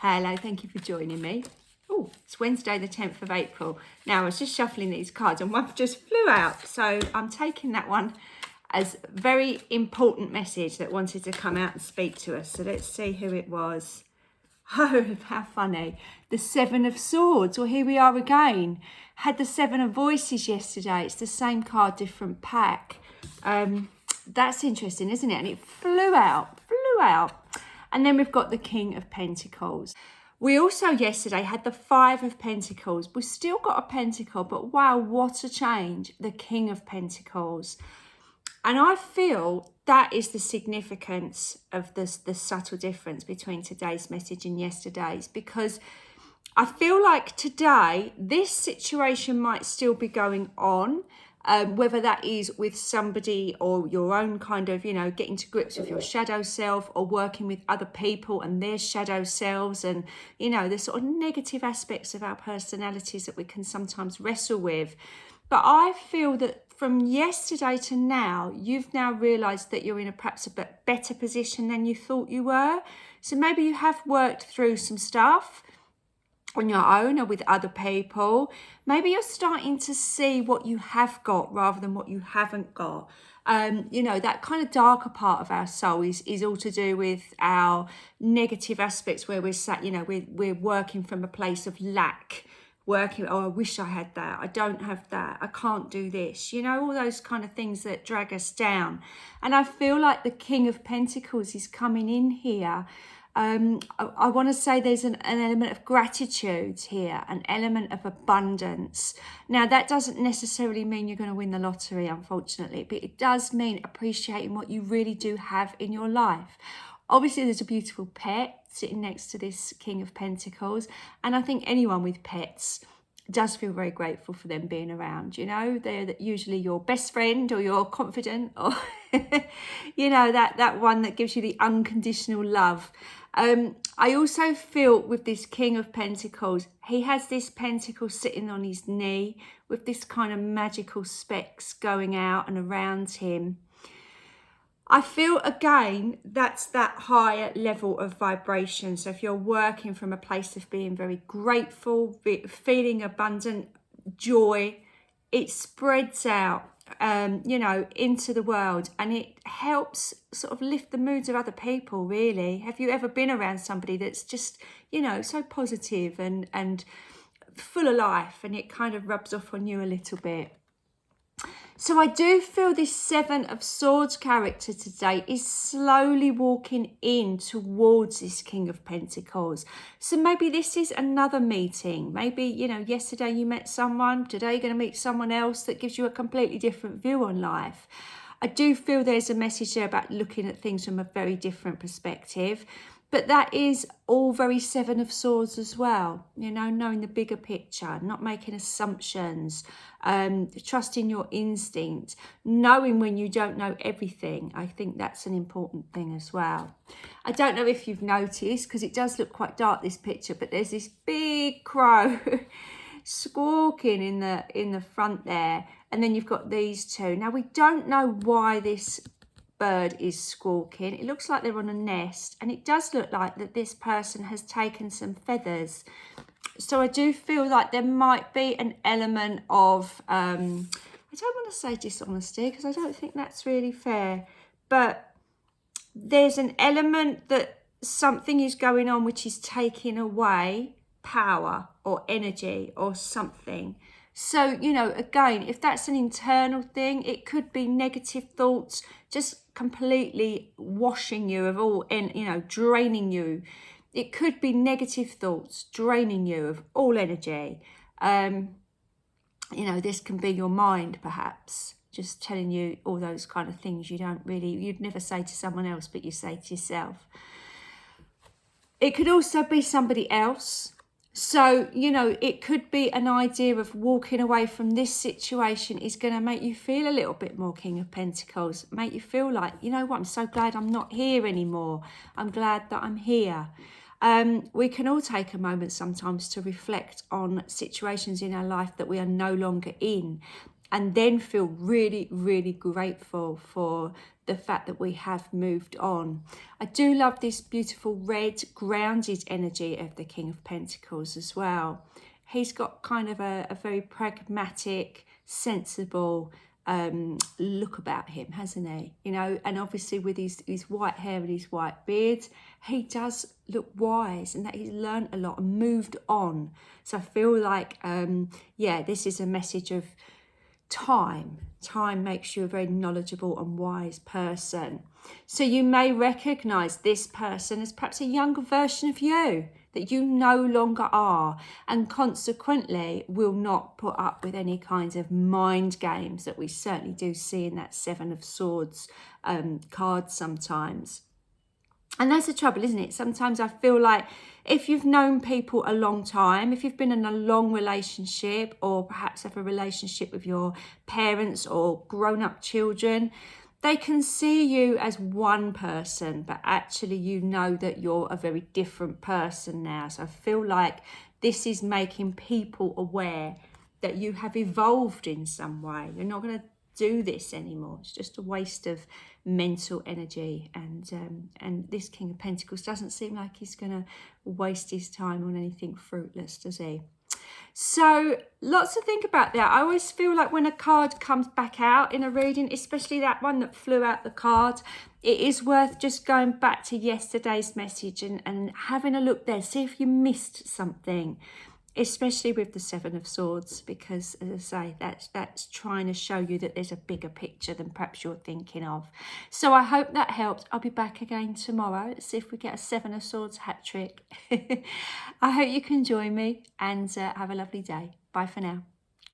Hello, thank you for joining me. Oh, it's Wednesday the 10th of April. Now, I was just shuffling these cards and one just flew out. So I'm taking that one as a very important message that wanted to come out and speak to us. So let's see who it was. Oh, how funny. The Seven of Swords. Well, here we are again. Had the Seven of Voices yesterday. It's the same card, different pack. That's interesting, isn't it? And it flew out. And then we've got the King of Pentacles. We also yesterday had the Five of Pentacles. We've still got a pentacle, but wow, what a change. The King of Pentacles. And I feel that is the significance of the subtle difference between today's message and yesterday's, because I feel like today, this situation might still be going on, whether that is with somebody or your own kind of, getting to grips with your shadow self or working with other people and their shadow selves and, the sort of negative aspects of our personalities that we can sometimes wrestle with. But I feel that from yesterday to now, you've now realised that you're in perhaps a bit better position than you thought you were. So maybe you have worked through some stuff on your own or with other people. Maybe you're starting to see what you have got rather than what you haven't got. That kind of darker part of our soul is all to do with our negative aspects where we're sat, we're working from a place of lack. I wish I had that. I don't have that. I can't do this. All those kind of things that drag us down. And I feel like the King of Pentacles is coming in here. I want to say there's an element of gratitude here, an element of abundance. Now, that doesn't necessarily mean you're going to win the lottery, unfortunately, but it does mean appreciating what you really do have in your life. Obviously, there's a beautiful pet sitting next to this King of Pentacles, and I think anyone with pets does feel very grateful for them being around. They're usually your best friend or your confidant or that one that gives you the unconditional love. I also feel with this King of Pentacles, he has this pentacle sitting on his knee with this kind of magical specks going out and around him. I feel, again, that's that higher level of vibration. So if you're working from a place of being very grateful, feeling abundant, joy, it spreads out, into the world, and it helps sort of lift the moods of other people, really. Have you ever been around somebody that's just, so positive and full of life, and it kind of rubs off on you a little bit? So I do feel this Seven of Swords character today is slowly walking in towards this King of Pentacles. So maybe this is another meeting. Maybe, yesterday you met someone, today you're going to meet someone else that gives you a completely different view on life. I do feel there's a message there about looking at things from a very different perspective. But that is all very Seven of Swords as well, knowing the bigger picture, not making assumptions, trusting your instinct, knowing when you don't know everything. I think that's an important thing as well. I don't know if you've noticed, because it does look quite dark, this picture, but there's this big crow squawking in the front there. And then you've got these two. Now, we don't know why this bird is squawking. It looks like they're on a nest, and it does look like that this person has taken some feathers. So I do feel like there might be an element of I don't want to say dishonesty, because I don't think that's really fair, but there's an element that something is going on which is taking away power or energy or something. So, again, if that's an internal thing, it could be negative thoughts just completely washing you of all, and draining you. It could be negative thoughts draining you of all energy. This can be your mind, perhaps, just telling you all those kind of things you'd never say to someone else, but you say to yourself. It could also be somebody else. So, it could be an idea of walking away from this situation is going to make you feel a little bit more King of Pentacles, make you feel like, I'm so glad I'm not here anymore. I'm glad that I'm here. We can all take a moment sometimes to reflect on situations in our life that we are no longer in. and then feel really, really grateful for the fact that we have moved on. I do love this beautiful red grounded energy of the King of Pentacles as well. He's got kind of a very pragmatic, sensible look about him, hasn't he? You know, and obviously with his white hair and his white beard, he does look wise and that he's learned a lot and moved on. So I feel like, yeah, this is a message of time. Time makes you a very knowledgeable and wise person. So you may recognize this person as perhaps a younger version of you that you no longer are, and consequently will not put up with any kinds of mind games that we certainly do see in that Seven of Swords card sometimes. And that's the trouble, isn't it? Sometimes I feel like if you've known people a long time, if you've been in a long relationship, or perhaps have a relationship with your parents or grown-up children, they can see you as one person, but actually you know that you're a very different person now. So I feel like this is making people aware that you have evolved in some way. You're not going to do this anymore. It's just a waste of mental energy, and this King of Pentacles doesn't seem like he's going to waste his time on anything fruitless, does he? So lots to think about there. I always feel like when a card comes back out in a reading, especially that one that flew out the card, it is worth just going back to yesterday's message and having a look there, see if you missed something, especially with the Seven of Swords, because as I say, that's trying to show you that there's a bigger picture than perhaps you're thinking of. So I hope that helped. I'll be back again tomorrow. Let's see if we get a Seven of Swords hat trick. I hope you can join me, and have a lovely day. Bye for now.